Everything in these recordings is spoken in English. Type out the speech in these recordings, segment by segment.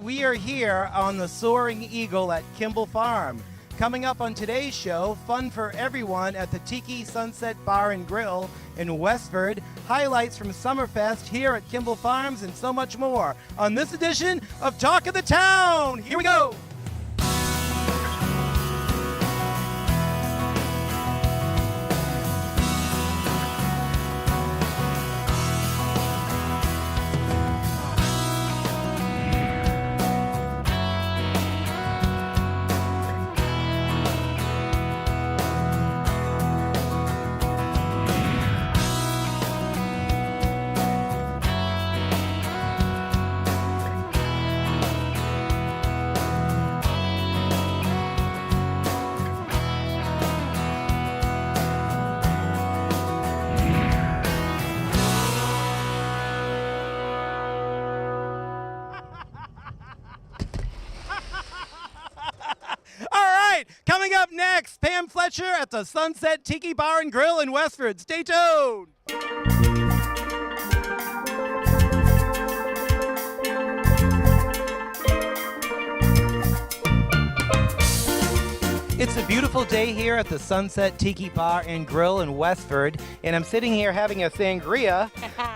we are here on the Soaring Eagle at Kimball Farm. Coming up on today's show, fun for everyone at the Tiki Sunset Bar and Grill in Westford, highlights from Summerfest here at Kimball Farms, and so much more on this edition of Talk of the Town. Here we go. Coming up next, Pam Fletcher at the Sunset Tiki Bar and Grill in Westford. Stay tuned. It's a beautiful day here at the Sunset Tiki Bar and Grill in Westford, and I'm sitting here having a sangria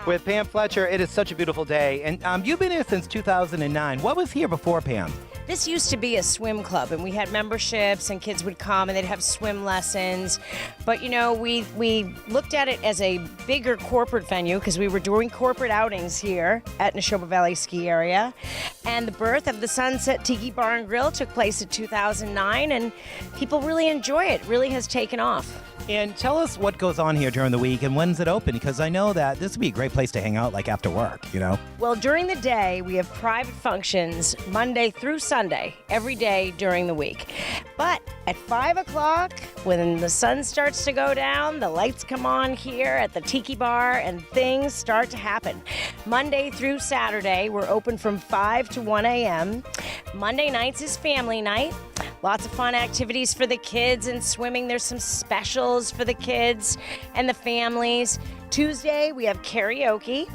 with Pam Fletcher. It is such a beautiful day, and you've been here since 2009. What was here before, Pam? This used to be a swim club, and we had memberships, and kids would come, and they'd have swim lessons. But, you know, we looked at it as a bigger corporate venue because we were doing corporate outings here at Neshoba Valley Ski Area. And the birth of the Sunset Tiki Bar and Grill took place in 2009, and people really enjoy it. It really has taken off. And tell us what goes on here during the week and when's it open, because I know that this would be a great place to hang out like after work, you know? Well, during the day, we have private functions Monday through Sunday, every day during the week. But at 5 o'clock, when the sun starts to go down, the lights come on here at the Tiki Bar and things start to happen. Monday through Saturday, we're open from 5 to 1 a.m. Monday nights is family night. Lots of fun activities for the kids and swimming. There's some specials for the kids and the families. Tuesday, we have karaoke.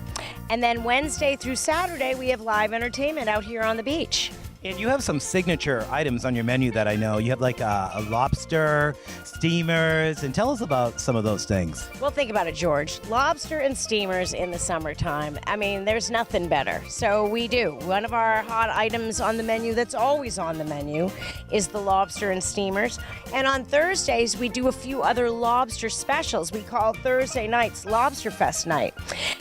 And then Wednesday through Saturday, we have live entertainment out here on the beach. And you have some signature items on your menu that I know. You have like a lobster, steamers, and tell us about some of those things. Well, think about it, George. Lobster and steamers in the summertime. I mean, there's nothing better. So we do. One of our hot items on the menu that's always on the menu is the lobster and steamers. And on Thursdays, we do a few other lobster specials. We call Thursday nights Lobster Fest night.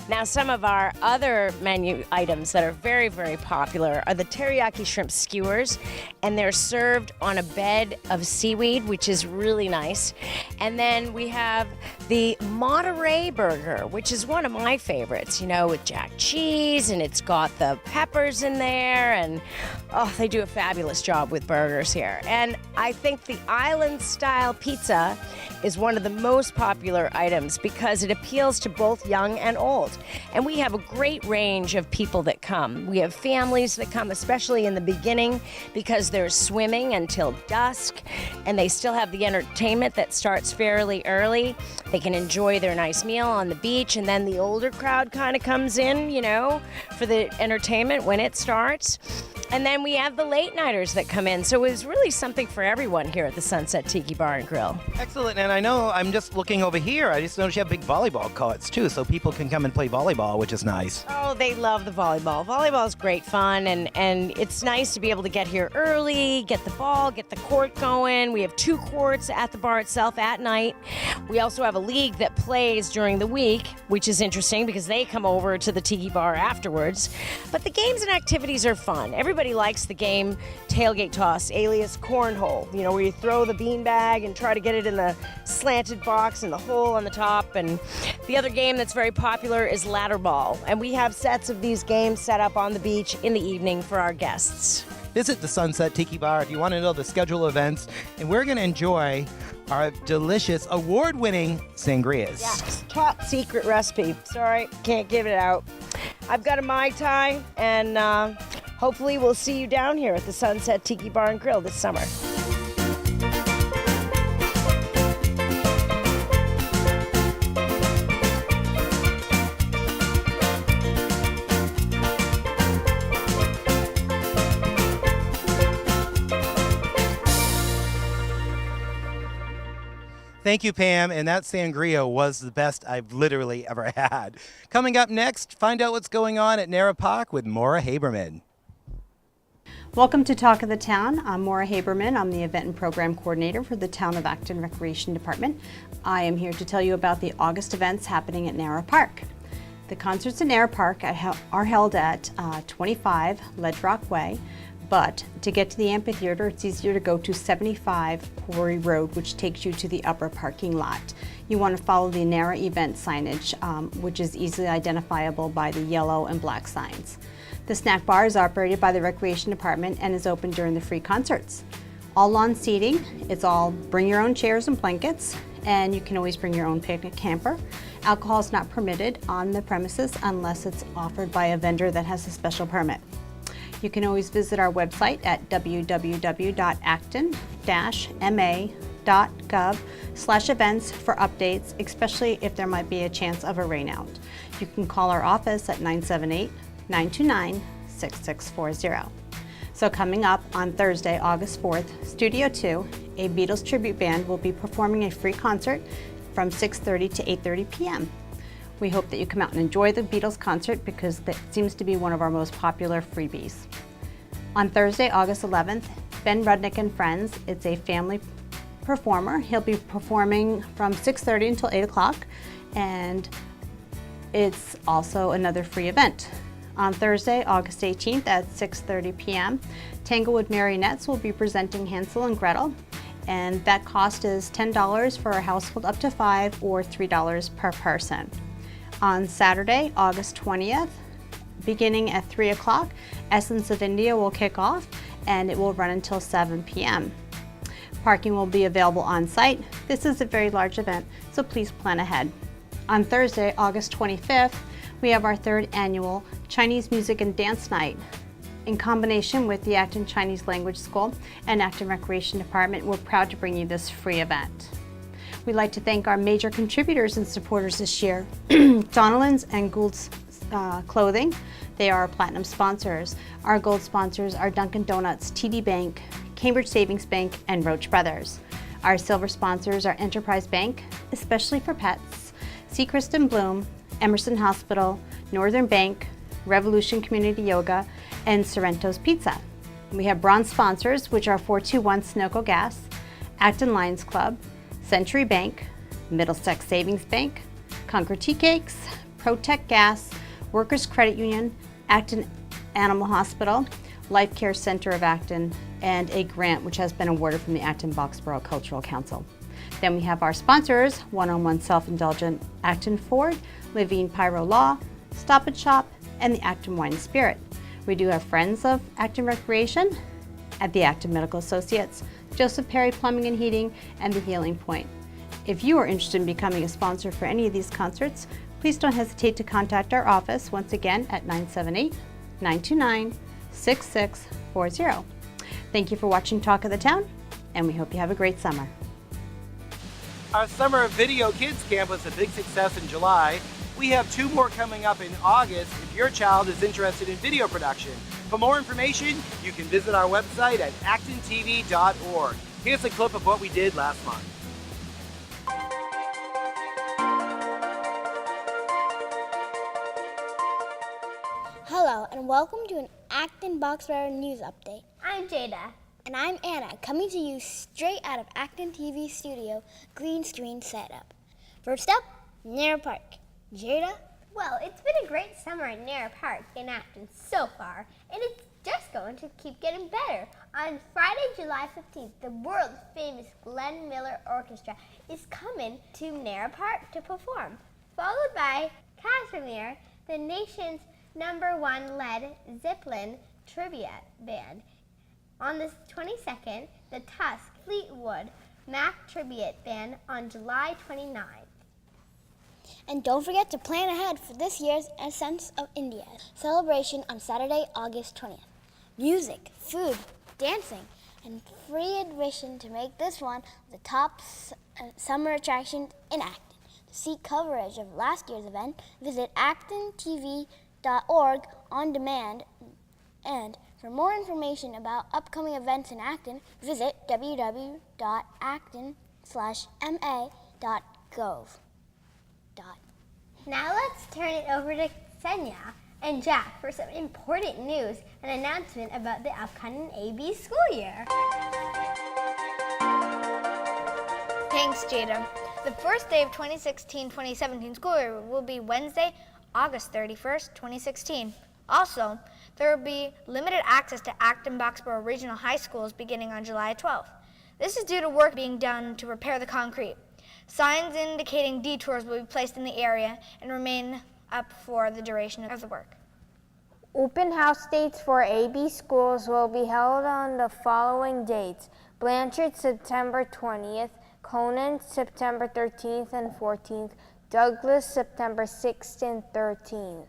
Now, some of our other menu items that are very, very popular are the teriyaki shrimp skewers, and they're served on a bed of seaweed, which is really nice. And then we have the Monterey burger, which is one of my favorites, you know, with jack cheese, and it's got the peppers in there, and they do a fabulous job with burgers here. And I think the island-style pizza is one of the most popular items because it appeals to both young and old. And we have a great range of people that come. We have families that come, especially in the beginning, because there's swimming until dusk, and they still have the entertainment that starts fairly early. They can enjoy their nice meal on the beach, and then the older crowd kind of comes in, you know, for the entertainment when it starts. And then we have the late nighters that come in. So it's really something for everyone here at the Sunset Tiki Bar and Grill. Excellent. And I know I'm just looking over here. I just noticed you have big volleyball courts too, so people can come and play volleyball, which is nice. Oh, they love the volleyball. Volleyball is great fun, and it's nice to be able to get here early, get the ball, get the court going. We have 2 courts at the bar itself at night. We also have a league that plays during the week, which is interesting because they come over to the Tiki Bar afterwards. But the games and activities are fun. Everybody likes the game tailgate toss, alias cornhole, you know, where you throw the beanbag and try to get it in the slanted box and the hole on the top. And the other game that's very popular is ladder ball. And we have sets of these games set up on the beach in the evening for our guests. Visit the Sunset Tiki Bar if you want to know the schedule of events, and we're going to enjoy our delicious award-winning sangrias. Yes, top secret recipe. Sorry, can't give it out. I've got a Mai Tai, and hopefully we'll see you down here at the Sunset Tiki Bar and Grill this summer. Thank you, Pam, and that sangria was the best I've literally ever had. Coming up next, find out what's going on at Nara Park with Maura Haberman. Welcome to Talk of the Town. I'm Maura Haberman. I'm the Event and Program Coordinator for the Town of Acton Recreation Department. I am here to tell you about the August events happening at Nara Park. The concerts at Nara Park are held at 25 Ledge Rock Way, but to get to the amphitheater, it's easier to go to 75 Quarry Road, which takes you to the upper parking lot. You want to follow the Nara event signage, which is easily identifiable by the yellow and black signs. The snack bar is operated by the Recreation Department and is open during the free concerts. All lawn seating, it's all bring your own chairs and blankets, and you can always bring your own picnic camper. Alcohol is not permitted on the premises unless it's offered by a vendor that has a special permit. You can always visit our website at www.acton-ma.gov/events for updates, especially if there might be a chance of a rainout. You can call our office at 978-929-6640. So coming up on Thursday, August 4th, Studio 2, a Beatles tribute band will be performing a free concert from 6:30 to 8:30 p.m. We hope that you come out and enjoy the Beatles concert because that seems to be one of our most popular freebies. On Thursday, August 11th, Ben Rudnick and Friends, it's a family performer. He'll be performing from 6:30 until 8 o'clock, and it's also another free event. On Thursday, August 18th at 6:30 p.m., Tanglewood Marionettes will be presenting Hansel and Gretel, and that cost is $10 for a household up to 5 or $3 per person. On Saturday, August 20th, beginning at 3 o'clock, Essence of India will kick off, and it will run until 7 p.m. Parking will be available on site. This is a very large event, so please plan ahead. On Thursday, August 25th, we have our third annual Chinese Music and Dance Night. In combination with the Acton Chinese Language School and Acton Recreation Department, we're proud to bring you this free event. We'd like to thank our major contributors and supporters this year, Donnellan's and Gould's Clothing. They are our platinum sponsors. Our gold sponsors are Dunkin' Donuts, TD Bank, Cambridge Savings Bank, and Roach Brothers. Our silver sponsors are Enterprise Bank, especially for pets, Seacrest and Bloom, Emerson Hospital, Northern Bank, Revolution Community Yoga, and Sorrento's Pizza. We have bronze sponsors, which are 421 Sunoco Gas, Acton Lions Club, Century Bank, Middlesex Savings Bank, Concord Tea Cakes, Protect Gas, Workers Credit Union, Acton Animal Hospital, Life Care Center of Acton, and a grant which has been awarded from the Acton-Boxborough Cultural Council. Then we have our sponsors, One-on-One Self-Indulgent, Acton Ford, Levine Pyro Law, Stop and Shop, and the Acton Wine and Spirit. We do have friends of Acton Recreation at the Acton Medical Associates, Joseph Perry Plumbing and Heating, and the Healing Point. If you are interested in becoming a sponsor for any of these concerts, please don't hesitate to contact our office once again at 978-929-6640. Thank you for watching Talk of the Town, and we hope you have a great summer. Our Summer Video Kids Camp was a big success in July. We have 2 more coming up in August if your child is interested in video production. For more information, you can visit our website at actontv.org. Here's a clip of what we did last month. Hello and welcome to an Acton-Boxborough news update. I'm Jada. And I'm Anna, coming to you straight out of ActonTV studio green screen setup. First up, Nara Park. Jada? Well, it's been a great summer at Nara Park in Acton so far, and it's just going to keep getting better. On Friday, July 15th, the world-famous Glenn Miller Orchestra is coming to Nara Park to perform, followed by Casimir, the nation's #1 Led Zeppelin trivia band. On the 22nd, the Tusk Fleetwood Mac Tribute Band on July 29th. And don't forget to plan ahead for this year's Essence of India celebration on Saturday, August 20th. Music, food, dancing, and free admission to make this one of the top summer attractions in Acton. To see coverage of last year's event, visit actontv.org on demand, and for more information about upcoming events in Acton, visit www.acton.tv. Now let's turn it over to Senya and Jack for some important news and announcement about the upcoming AB school year. Thanks, Jada. The first day of 2016-2017 school year will be Wednesday, August 31st, 2016. Also, there will be limited access to Acton Boxborough Regional High Schools beginning on July 12th. This is due to work being done to repair the concrete. Signs indicating detours will be placed in the area and remain up for the duration of the work. Open house dates for AB schools will be held on the following dates: Blanchard, September 20th, Conan, September 13th and 14th, Douglas, September 6th and 13th,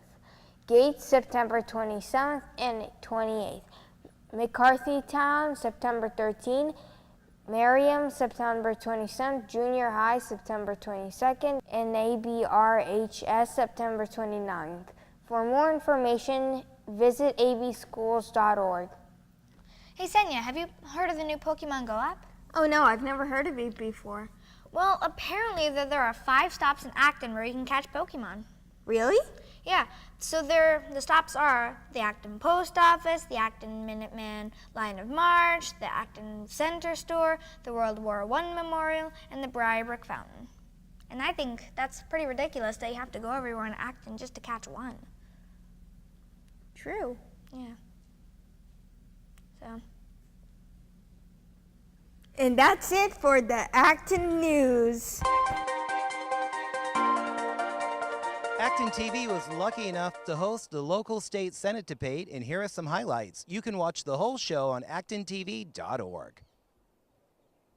Gates, September 27th and 28th, McCarthytown, September 13th, Merriam, September 27th, Junior High, September 22nd, and ABRHS, September 29th. For more information, visit abschools.org. Hey, Senya, have you heard of the new Pokemon Go app? Oh no, I've never heard of it before. Well, apparently there are 5 stops in Acton where you can catch Pokemon. Really? Yeah, so the stops are the Acton Post Office, the Acton Minuteman Line of March, the Acton Center Store, the World War I Memorial, and the Briarbrook Fountain. And I think that's pretty ridiculous that you have to go everywhere in Acton just to catch one. True. Yeah. So. And that's it for the Acton News. ActonTV was lucky enough to host the local state Senate debate, and here are some highlights. You can watch the whole show on ActonTV.org.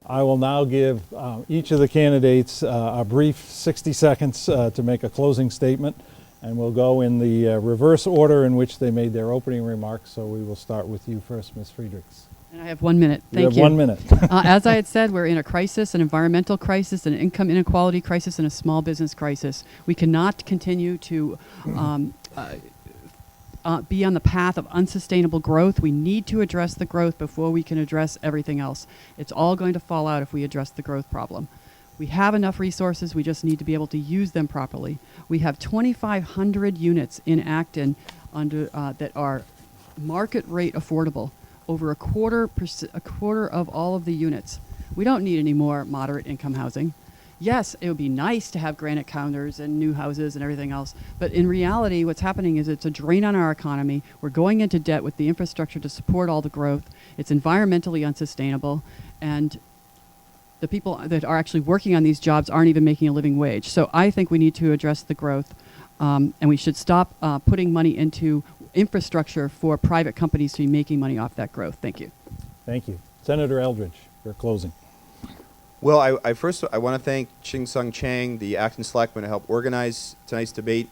I will now give each of the candidates a brief 60 seconds to make a closing statement, and we'll go in the reverse order in which they made their opening remarks. So we will start with you first, Ms. Friedrichs. And I have 1 minute. Thank you. You have 1 minute. As I had said, we're in a crisis, an environmental crisis, an income inequality crisis, and a small business crisis. We cannot continue to be on the path of unsustainable growth. We need to address the growth before we can address everything else. It's all going to fall out if we address the growth problem. We have enough resources, we just need to be able to use them properly. We have 2,500 units in Acton that are market rate affordable. Over a quarter of all of the units. We don't need any more moderate income housing. Yes, it would be nice to have granite counters and new houses and everything else, but in reality what's happening is it's a drain on our economy. We're going into debt with the infrastructure to support all the growth. It's environmentally unsustainable, and the people that are actually working on these jobs aren't even making a living wage. So I think we need to address the growth, and we should stop putting money into infrastructure for private companies to be making money off that growth. Thank you. Thank you. Senator Eldridge, your closing. Well, I want to thank Ching-Sung Chang, the Acton Selectman, to help organize tonight's debate,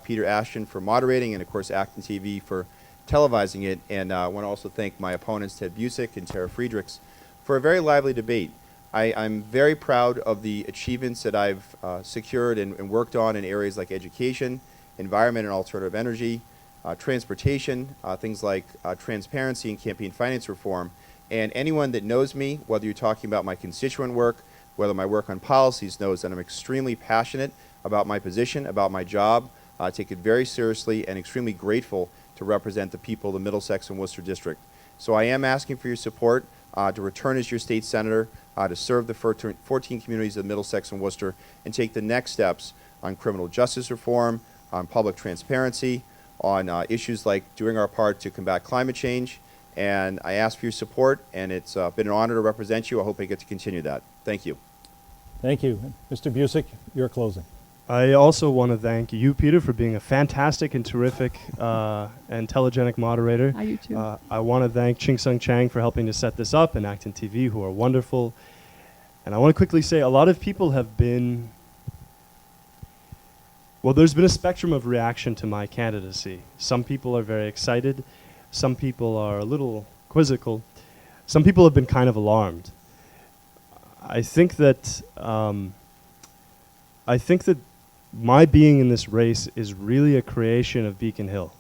Peter Ashton for moderating, and of course ActonTV for televising it. And I want to also thank my opponents, Ted Busick and Tara Friedrichs, for a very lively debate. I'm very proud of the achievements that I've secured and worked on in areas like education, environment and alternative energy, transportation, things like transparency and campaign finance reform. And anyone that knows me, whether you're talking about my constituent work, whether my work on policies, knows that I'm extremely passionate about my position, about my job, take it very seriously, and extremely grateful to represent the people of the Middlesex and Worcester district. So I am asking for your support to return as your state senator, to serve the 14 communities of Middlesex and Worcester, and take the next steps on criminal justice reform, on public transparency, on issues like doing our part to combat climate change. And I ask for your support, and it's been an honor to represent you. I hope I get to continue that. Thank you. Thank you. Mr. Busick, your closing. I also want to thank you, Peter, for being a fantastic and terrific and telegenic moderator. Hi, you too. I want to thank Ching-Sung Chang for helping to set this up, and ActonTV, who are wonderful. And I want to quickly say a lot of people have been, well, there's been a spectrum of reaction to my candidacy. Some people are very excited. Some people are a little quizzical. Some people have been kind of alarmed. I think that my being in this race is really a creation of Beacon Hill,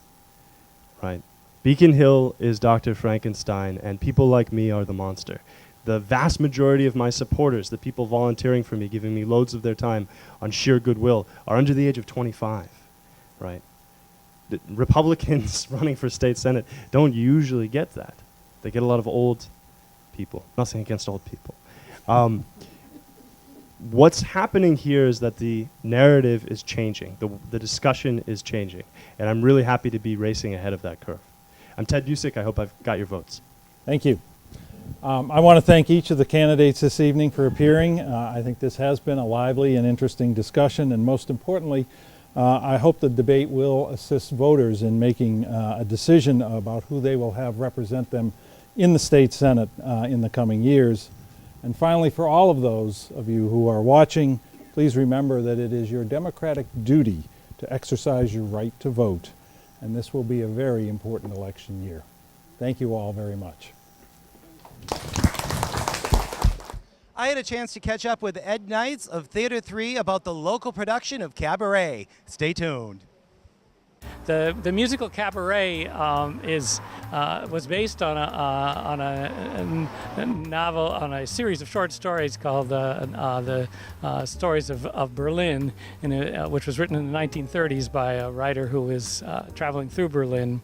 right? Beacon Hill is Dr. Frankenstein, and people like me are the monster. The vast majority of my supporters, the people volunteering for me, giving me loads of their time on sheer goodwill, are under the age of 25, right? The Republicans running for state senate don't usually get that. They get a lot of old people. Nothing against old people. What's happening here is that the narrative is changing. The discussion is changing. And I'm really happy to be racing ahead of that curve. I'm Ted Busick. I hope I've got your votes. Thank you. I want to thank each of the candidates this evening for appearing. I think this has been a lively and interesting discussion, and most importantly, I hope the debate will assist voters in making a decision about who they will have represent them in the state senate in the coming years. And finally, for all of those of you who are watching, please remember that it is your democratic duty to exercise your right to vote, and this will be a very important election year. Thank you all very much. I had a chance to catch up with Ed Knights of Theater 3 about the local production of Cabaret. Stay tuned. The musical Cabaret was based on a novel, on a series of short stories called the Stories of Berlin, which was written in the 1930s by a writer who was traveling through Berlin.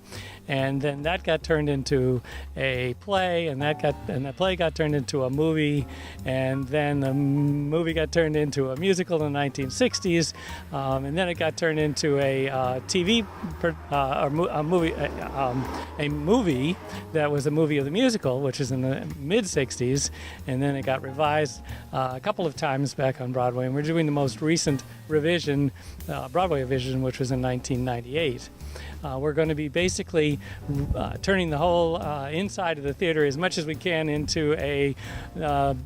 And then that got turned into a play, and the play got turned into a movie, and then the movie got turned into a musical in the 1960s, and then it got turned into a movie that was a movie of the musical, which is in the mid-60s, and then it got revised a couple of times back on Broadway, and we're doing the most recent revision, Broadway revision, which was in 1998. We're going to be basically turning the whole inside of the theater as much as we can into a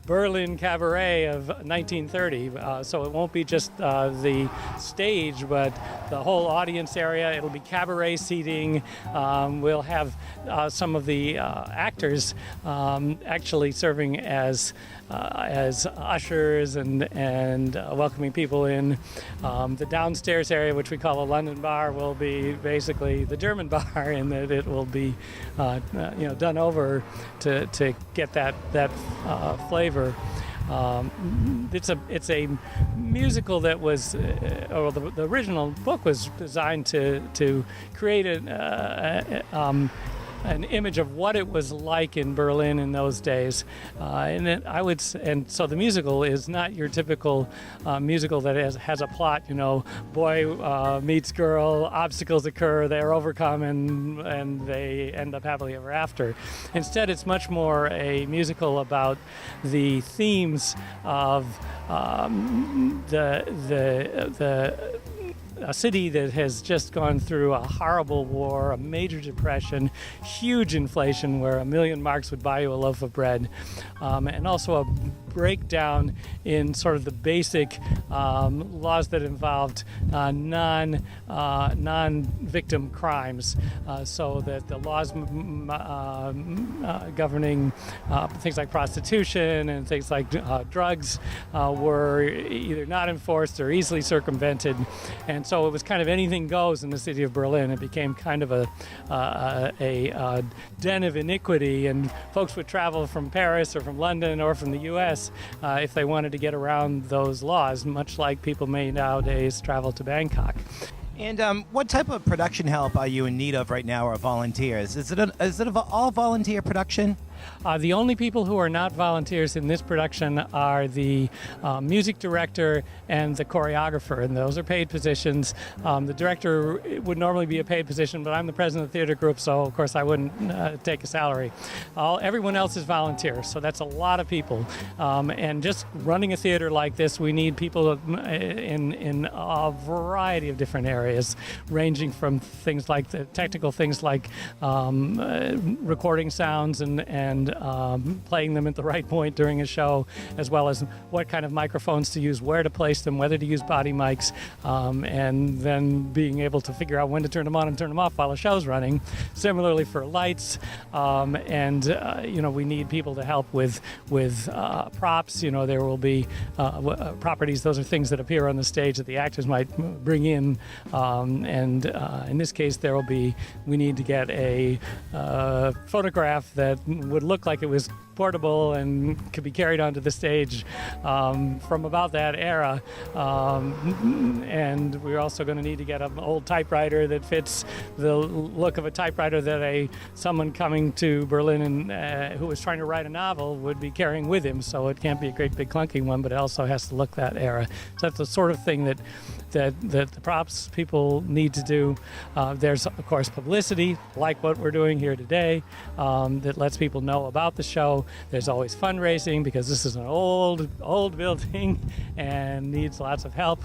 Berlin cabaret of 1930. So it won't be just the stage, but the whole audience area. It'll be cabaret seating. We'll have some of the actors actually serving as ushers and welcoming people in. The downstairs area, which we call a London bar, will be basically the German bar, in that it will be done over to get that flavor. It's a musical that was, the original book was designed to create an image of what it was like in Berlin in those days, and so the musical is not your typical musical that has a plot. Boy meets girl, obstacles occur, they are overcome, and they end up happily ever after. Instead, it's much more a musical about the themes of a city that has just gone through a horrible war, a major depression, huge inflation where 1 million marks would buy you a loaf of bread, and also a breakdown in sort of the basic laws that involved non-victim crimes, so that the laws governing things like prostitution and things like drugs were either not enforced or easily circumvented. And so it was kind of anything goes in the city of Berlin. It became kind of a den of iniquity, and folks would travel from Paris or from London or from the U.S. If they wanted to get around those laws, much like people may nowadays travel to Bangkok. And what type of production help are you in need of right now, or volunteers? Is it an all volunteer production? The only people who are not volunteers in this production are the music director and the choreographer, and those are paid positions. The director would normally be a paid position, but I'm the president of the theater group, so of course I wouldn't take a salary. Everyone else is volunteers, so that's a lot of people. And just running a theater like this, we need people in a variety of different areas, ranging from things like the technical things like recording sounds and playing them at the right point during a show, as well as what kind of microphones to use, where to place them, whether to use body mics, and then being able to figure out when to turn them on and turn them off while a show's running. Similarly for lights, we need people to help with props. There will be properties. Those are things that appear on the stage that the actors might bring in, and in this case, we need to get a photograph that would would look like it was portable and could be carried onto the stage from about that era. And we're also going to need to get an old typewriter that fits the look of a typewriter that someone coming to Berlin and who was trying to write a novel would be carrying with him. So it can't be a great big clunky one, but it also has to look that era. So that's the sort of thing that the props people need to do. There's, of course, publicity, like what we're doing here today, that lets people know about the show. There's always fundraising because this is an old building and needs lots of help.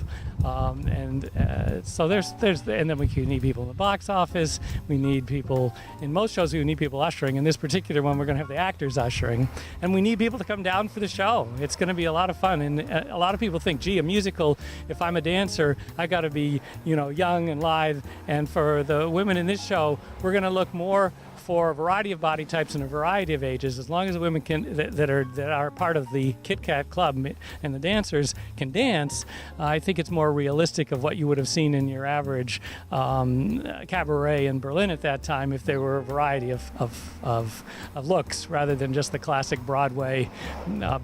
So there's and then we need people in the box office. We need people in most shows. We need people ushering. In this particular one, we're going to have the actors ushering, and we need people to come down for the show. It's going to be a lot of fun. And a lot of people think, gee, a musical. If I'm a dancer, I got to be, young and lithe. And for the women in this show, we're going to look more for a variety of body types and a variety of ages. As long as the women that are part of the Kit Kat Club and the dancers can dance, I think it's more realistic of what you would have seen in your average cabaret in Berlin at that time if there were a variety of looks rather than just the classic Broadway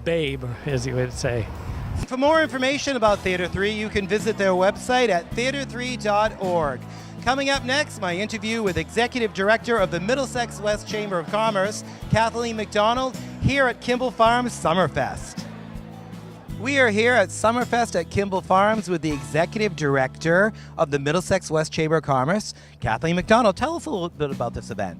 babe, as you would say. For more information about Theatre 3, you can visit their website at theatre3.org. Coming up next, my interview with Executive Director of the Middlesex West Chamber of Commerce, Kathleen McDonald, here at Kimball Farms Summerfest. We are here at Summerfest at Kimball Farms with the Executive Director of the Middlesex West Chamber of Commerce, Kathleen McDonald. Tell us a little bit about this event.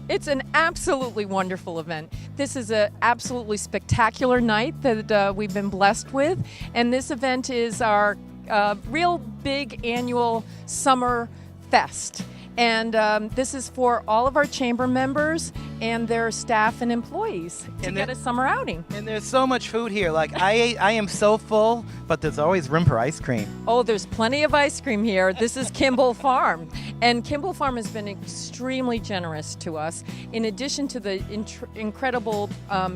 It's an absolutely wonderful event. This is an absolutely spectacular night that we've been blessed with, and this event is our real big annual summer fest. And this is for all of our chamber members and their staff and employees to get a summer outing. And there's so much food here. Like I am so full, but there's always room for ice cream. Oh, there's plenty of ice cream here. This is Kimball Farm. And Kimball Farm has been extremely generous to us. In addition to the incredible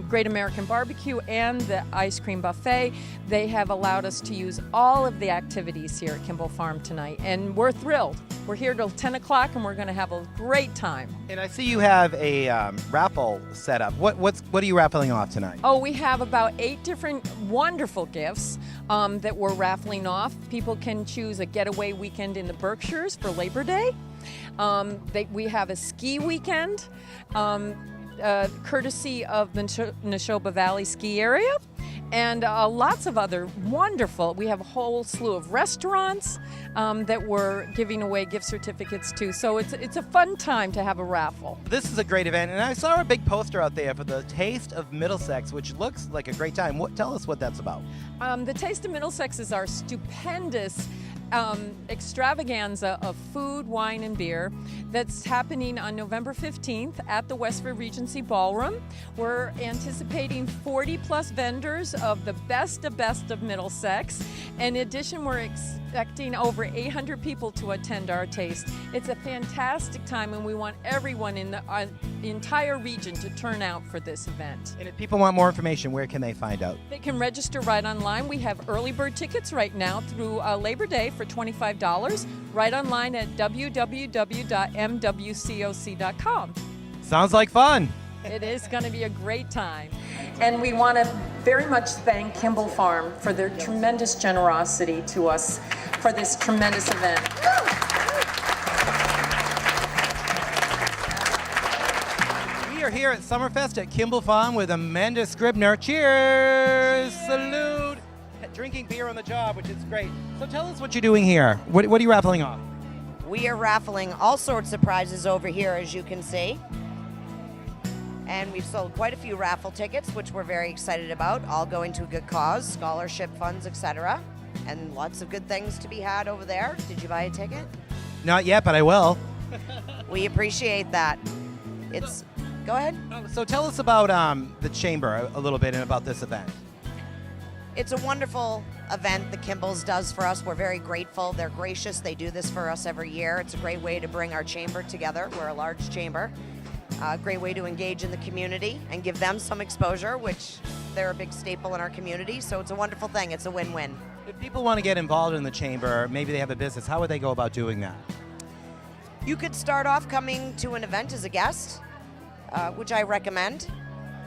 Great American Barbecue and the ice cream buffet, they have allowed us to use all of the activities here at Kimball Farm tonight. And we're thrilled. We're here till 10 o'clock and we're going to have a great time. And I see you have a raffle set up. What are you raffling off tonight? Oh, we have about 8 different wonderful gifts that we're raffling off. People can choose a getaway weekend in the Berkshires for Labor Day. We have a ski weekend, courtesy of the Neshoba Valley Ski Area. And lots of other wonderful, we have a whole slew of restaurants that we're giving away gift certificates to. So it's a fun time to have a raffle. This is a great event, and I saw a big poster out there for the Taste of Middlesex, which looks like a great time. Tell us what that's about. The Taste of Middlesex is our stupendous extravaganza of food, wine, and beer that's happening on November 15th at the Westford Regency Ballroom. We're anticipating 40 plus vendors of the best of Middlesex. In addition, we're expecting over 800 people to attend our taste. It's a fantastic time, and we want everyone in the entire region to turn out for this event. And if people want more information, where can they find out? They can register right online. We have early bird tickets right now through Labor Day for $25, right online at www.mwcoc.com. Sounds like fun. It is going to be a great time. And we want to very much thank Kimball Farm for their tremendous generosity to us for this tremendous event. We are here at Summerfest at Kimball Farm with Amanda Scribner. Cheers! Salute! Drinking beer on the job, which is great. So tell us what you're doing here. What are you raffling off? We are raffling all sorts of prizes over here, as you can see. And we've sold quite a few raffle tickets, which we're very excited about, all going to a good cause, scholarship funds, etc. And lots of good things to be had over there. Did you buy a ticket? Not yet, but I will. We appreciate that. Go ahead. So tell us about the Chamber a little bit and about this event. It's a wonderful event the Kimballs does for us. We're very grateful. They're gracious. They do this for us every year. It's a great way to bring our chamber together. We're a large chamber. A great way to engage in the community and give them some exposure, which they're a big staple in our community. So it's a wonderful thing. It's a win-win. If people want to get involved in the chamber, maybe they have a business, how would they go about doing that? You could start off coming to an event as a guest, which I recommend.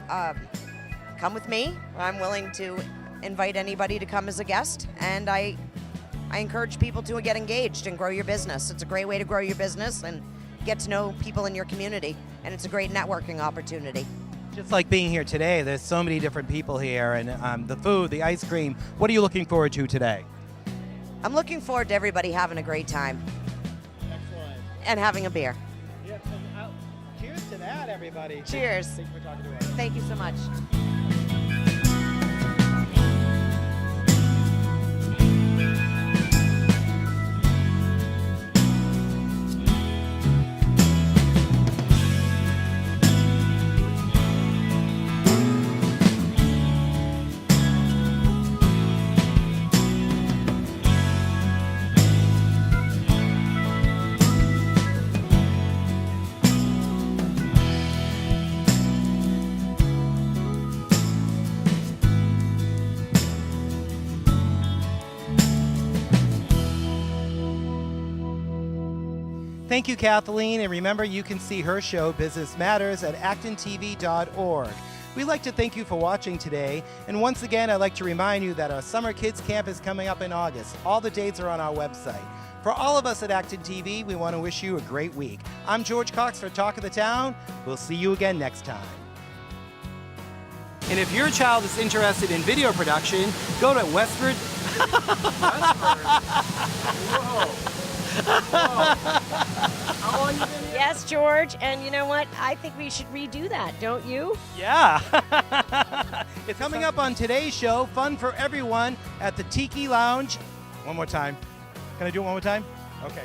come with me. I'm willing to invite anybody to come as a guest, and I encourage people to get engaged and grow your business. It's a great way to grow your business and get to know people in your community, and it's a great networking opportunity. Just like being here today, there's so many different people here, and the food, the ice cream. What are you looking forward to today? I'm looking forward to everybody having a great time. Excellent. And having a beer. Yeah, cheers to that, everybody. Cheers. Thanks for talking to us. Thank you so much. Thank you, Kathleen, and remember you can see her show, Business Matters, at ActonTV.org. We'd like to thank you for watching today, and once again, I'd like to remind you that our Summer Kids Camp is coming up in August. All the dates are on our website. For all of us at Acton TV, we want to wish you a great week. I'm George Cox for Talk of the Town. We'll see you again next time. And if your child is interested in video production, go to Westford. How long you been here? Yes, George, and you know what? I think we should redo that, don't you? Yeah. It's coming up on today's show, fun for everyone at the Tiki Lounge. One more time. Can I do it one more time? Okay.